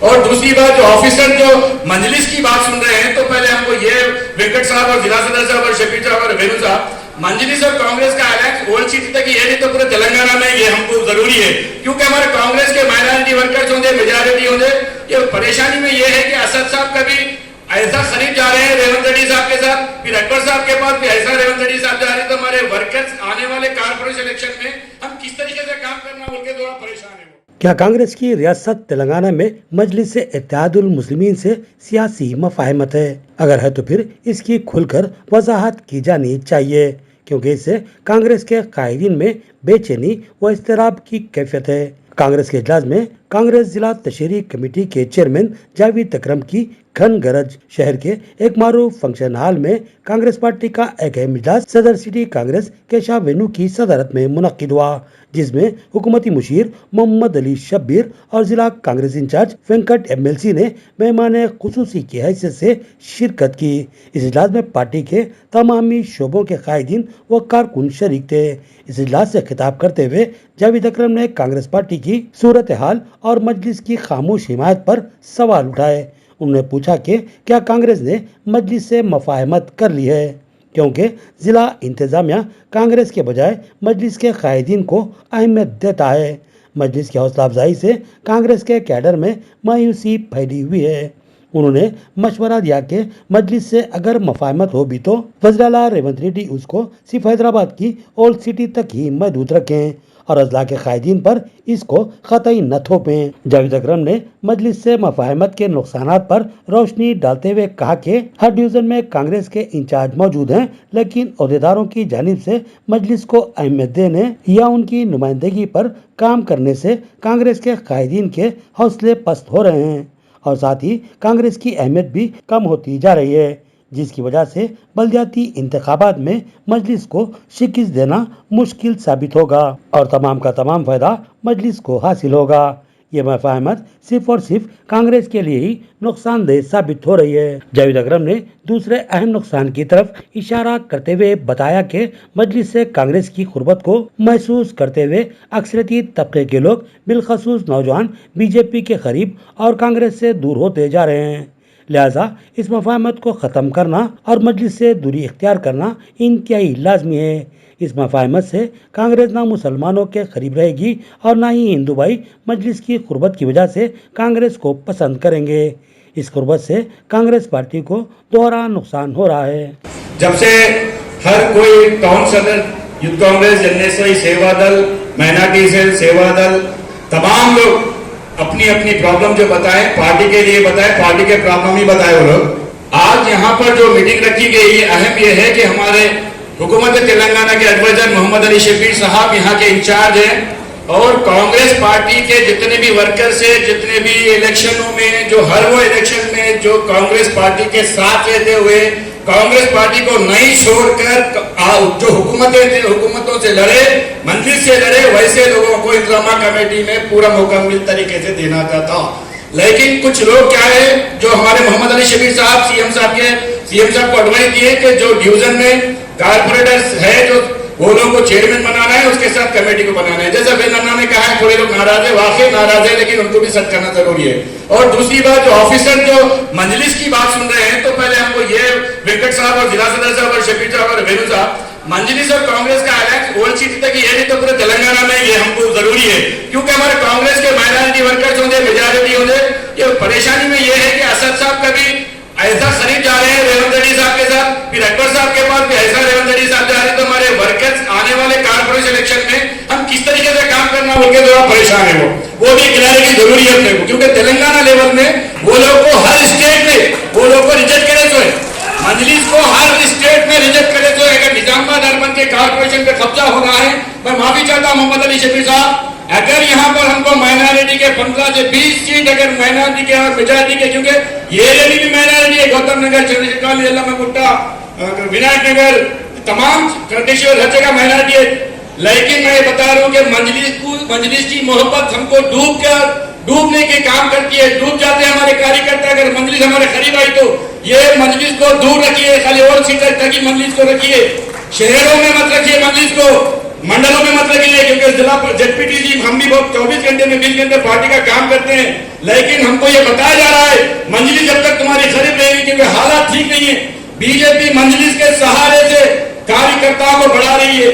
और दूसरी बात, जो ऑफिसर जो मजलिस की बात सुन रहे हैं, तो पहले हमको ये वेंकट साहब और जिला सदर साहब और शफीर साहब और वेणु साहब, मजलिस और कांग्रेस का अलायंस ओल्ड सिटी तक ये नहीं तो पूरे तेलंगाना में ये हमको जरूरी है, क्योंकि हमारे कांग्रेस के माइनॉरिटी वर्कर्स होंगे, मेजॉरिटी होंगे। ये परेशानी में ये है कि असद साहब कभी ऐसा खरीद जा रहे हैं रेवंत रेड्डी साहब के साथ, फिर अकबर साहब के पास भी ऐसा रेवंत रेड्डी साहब जा रहे हैं, तो हमारे वर्कर्स आने वाले कारपोरेशन इलेक्शन में हम किस तरीके से काम करना बोल के थोड़ा परेशान है। क्या कांग्रेस की रियासत तेलंगाना में मजलिस इत्तेहादुल मुस्लिमीन से सियासी मफाहमत है? अगर है तो फिर इसकी खुलकर वजाहत की जानी चाहिए, क्योंकि इससे कांग्रेस के कायदीन में बेचैनी व इस्तिराब की कैफियत है। कांग्रेस के इजलास में कांग्रेस जिला तशरीह कमेटी के चेयरमैन जावेद अकरम की घन गरज शहर के एक मारूफ फंक्शन हॉल में कांग्रेस पार्टी का एक अहम इजलास सदर सिटी कांग्रेस केशव वेणु की सदारत में मुनक्किद हुआ, जिसमें हुकूमती मुशीर मोहम्मद अली शब्बीर और जिला कांग्रेस इंचार्ज वेंकट एमएलसी ने मेहमान खुसूसी की हैसियत से शिरकत की। इस इजलास में पार्टी के तमामी शोबों के कायदीन व कारकुन शरीक थे। इस इजलास से खिताब करते हुए जावेद अकरम ने कांग्रेस पार्टी की सूरत हाल और मजलिस की खामोश हिमायत पर सवाल उठाए। उन्होंने पूछा कि क्या कांग्रेस ने मजलिस से मफाहमत कर ली है, क्योंकि जिला इंतजामिया कांग्रेस के बजाय मजलिस के कायदीन को अहमियत देता है। मजलिस की हौसला अफजाई से कांग्रेस के कैडर में मायूसी फैली हुई है। उन्होंने मशवरा दिया कि मजलिस से अगर मफाहमत हो भी तो वज़ीर-ए-आला रेवंत रेड्डी उसको सिर्फ हैदराबाद की ओल्ड सिटी तक ही महदूद रखें और अजला के कायदीन पर इसको कतई न थोपें। जावेद अकरम ने मजलिस से मफाहमत के नुकसानात पर रोशनी डालते हुए कहा कि हर डिवीजन में कांग्रेस के इंचार्ज मौजूद हैं, लेकिन अहदेदारों की जानिब से मजलिस को अहमियत देने या उनकी नुमाइंदगी पर काम करने से कांग्रेस के कायदीन के हौसले पस्त हो रहे हैं और साथ ही कांग्रेस की अहमियत भी कम होती जा रही है, जिसकी वजह से बल्दियाती इंतखाबात में मजलिस को शिकस्त देना मुश्किल साबित होगा और तमाम का तमाम फायदा मजलिस को हासिल होगा। ये मफाहमत सिर्फ और सिर्फ कांग्रेस के लिए ही नुकसानदेह साबित हो रही है। जावेद अकरम ने दूसरे अहम नुकसान की तरफ इशारा करते हुए बताया कि मजलिस से कांग्रेस की खुरबत को महसूस करते हुए अक्सरियती तबके के लोग बिलखसूस नौजवान बीजेपी के करीब और कांग्रेस से दूर होते जा रहे हैं। लिहाजा इस मफाहमत को ख़त्म करना और मजलिस से दूरी इख्तियार करना इंतहाई लाजमी है। इस मफाहमत से कांग्रेस ना मुसलमानों के करीब रहेगी और ना ही हिंदू भाई मजलिस की खुरबत की वजह से कांग्रेस को पसंद करेंगे। इस खुरबत से कांग्रेस पार्टी को दोहरा नुकसान हो रहा है। जब से हर कोई टाउन सदर यूथ कांग्रेस, एनएसआई, सेवा दल, माइनॉरिटी सेल, सेवा दल, तमाम लोग अपनी अपनी प्रॉब्लम जो बताए, पार्टी के लिए बताए, पार्टी के प्रॉब्लम ही बताए वो लोग। आज यहाँ पर जो मीटिंग रखी गई है, अहम ये है कि हमारे हुकूमत तेलंगाना के एडवाइजर मोहम्मद अली शफीर साहब यहाँ के इंचार्ज हैं और कांग्रेस पार्टी के जितने भी वर्कर्स है, जितने भी इलेक्शनों में जो हर वो इलेक्शन में जो कांग्रेस पार्टी के साथ रहते हुए कांग्रेस पार्टी को नहीं छोड़कर जो हुकूमतों से लड़े, मजलिस से लड़े, वैसे लोगों को इंतजामा कमेटी में पूरा मुकम्मल तरीके से देना चाहता। लेकिन कुछ लोग क्या है, जो हमारे मोहम्मद अली शफीर साहब सीएम साहब को एडवाइस दिए कि जो डिवीजन में कारपोरेटर्स है जो वो लोगों को चेयरमैन बनाना है, उसके साथ कमेटी को बनाना है। जैसा बेनन्ना ने कहा है, थोड़े लोग नाराज है, वाकई नाराज है, लेकिन उनको भी सच करना जरूरी है। और दूसरी बात, जो ऑफिसर जो मजलिस की बात सुन रहे हैं, तो पहले हमको ये वेंकट साहब और जिला सदर साहब और शफीर साहब और वेणु साहब, मजलिस और कांग्रेस का अलायंस ओल्ड सिटी तक ये नहीं तो पूरे तेलंगाना में ये हमको जरूरी है, क्योंकि हमारे कांग्रेस के माइनॉरिटी वर्कर्स होंगे, मेजॉरिटी होंगे। ये परेशानी में ये है कि असद साहब कभी ऐसा खरीद जा रहे हैं रेवंत रेड्डी साहब के साथ, फिर अकबर साहब के पास भी ऐसा रेवंत रेड्डी साहब जा रहे हैं, तो हमारे वर्कर्स आने वाले कारपोरेशन इलेक्शन में हम किस तरीके से काम करना बोल के थोड़ा परेशान है। वो भी क्लैरिटी जरूरी है अपने को, क्योंकि तेलंगाना लेवल में वो लोग को हर स्टेट में वो लोग को रिजेक्ट करे तो है, मजलिस को हर स्टेट में रिजेक्ट करे तो है। अगर निजामाबाद अर्बन के कारपोरेशन पे कब्जा हो रहा है, मैं माफी चाहता हूं मोहम्मद अली शफीर साहब, अगर यहाँ पर हमको माइनॉरिटी के 15 से 20 सीट अगर माइनॉरिटी के और मेजॉरिटी के, क्योंकि ये एरिया भी माइनॉरिटी है, गौतम नगर, चंद्रशेखर, गुट्टा, विनायक नगर, तमाम कंटेश्वर हर जगह माइनॉरिटी है। लेकिन मैं बता रहा हूँ कि मजलिस की मोहब्बत हमको डूबने के काम करती है, डूब जाते हैं हमारे कार्यकर्ता। अगर मजलिस हमारे करीब आई तो ये मजलिस को दूर रखिए, खाली और सीट तक की मजलिस को रखिए, शहरों में मत रखिए मजलिस को। मंडलों में मत लगिए, क्योंकि जिला जेडपीटीसी हम भी बहुत 24 घंटे में 20 घंटे पार्टी का काम करते हैं, लेकिन हमको ये बताया जा रहा है मंजली जब तक तुम्हारी खरीद रहेगी, क्योंकि हालात ठीक नहीं है। बीजेपी मंजलिस के सहारे से कार्यकर्ताओं को बढ़ा रही है,